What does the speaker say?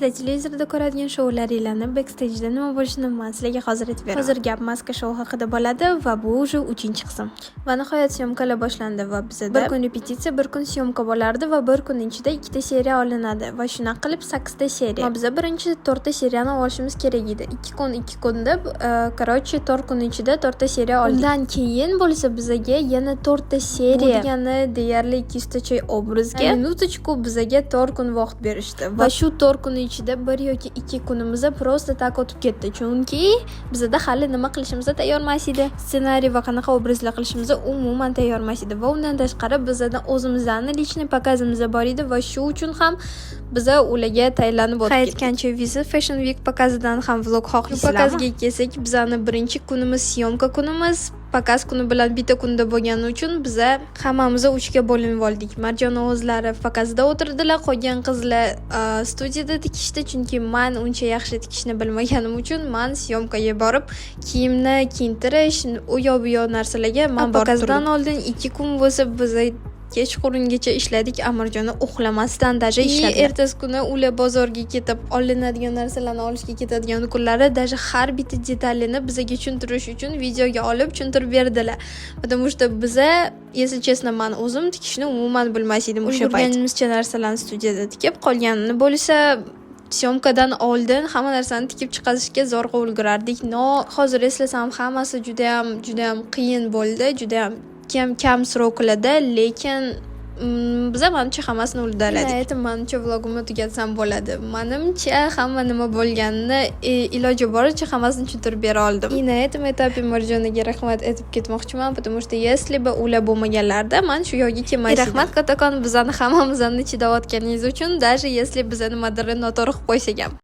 Sizlar televizorda ko'radigan shoularni backstage'da nima bo'lishini men sizlarga hozir aytib beraman. Hozir gap maska shou haqida bo'ladi va bu уже 3-qism. Va nihoyat syomkalar boshlandi va bizda bir kun repetitsiya, bir kun syomka bo'lardi va bir kun ichida 2 ta seriya olinadi va shuna qilib 8 ta seriya. Biz birinchi 4 ta seriyani olishimiz kerak edi. 2 kun deb, короче, 4 kun ichida 4 ta seriya oldik. Undan keyin bo'lsa bizga yana 4 ta seriya, degani deyarli 200 ta choy obrazga minutочку bizga 4 kun vaqt berishdi. Va shu 4 kun ichida 1 yoki 2 kunimiz просто tak o'tib ketdi. Chunki bizda hali nima qilishimizga tayyor emas edi. Ssenariy va qanaqa obrazlar qilishimizga umuman tayyor emas edi. Va undan tashqari bizda o'zimizdan lичный pokazimiz bor edi va shu uchun ham biza ularga tayyorlanib o'tdik. Qaytgancha Visit Fashion Week pokazidan ham vlog xohlaysizlarmi? Pokazga kelsak, bizani birinchi kunimiz syomka kunimiz. Pakaz kuni bilan bitta kunda bo'lgani uchun biza hammamiz 3 ga bo'linib oldik. Marjon o'zlari pakazda o'tirdilar, qolgan qizlar studiyada tikishdi, chunki men uncha yaxshi tikishni bilmaganim uchun men syomkaga borib kiyimni kiyintirish, u yoq bu yoq narsalarga men pakazdan oldin 2 kun bo'lsa biza kechqurungacha ishladik. Amirjonni uxlamasdan daja ishladik. Ertasi kuni ular bozorga ketib olinadigan narsalarni olishga ketadigan kunlari daja har bitta detalini bizga tushuntirish uchun videoga olib tushuntirib berdilar. Потому что biza, если честно, men o'zim tikishni umuman bilmas edim o'sha payt. O'rganganimizcha narsalarni studiyada tikib qolganini bo'lsa syomkadan oldin hamma narsani tikib chiqarishga zo'rg'a ulgurardik. No, hozir eslasam hammasi juda ham qiyin bo'ldi, juda ham kam sroklarda, lekin biz menimcha hammasini uddaladik. Aytib, menimcha vlogimni tugatsam bo'ladi. Menimcha hamma nima bo'lganini iloji boricha hammasini tushuntirib bera oldim. Na этом этапе Marjonaga rahmat aytib ketmoqchiman, потому что если бы ular bo'lmaganlarda men shu yo'lga kelmas edim. Rahmat kattakon bizani hammamizni chidayotganingiz uchun, даже если bizani nimadir noto'g'ri qilib qo'ysak ham.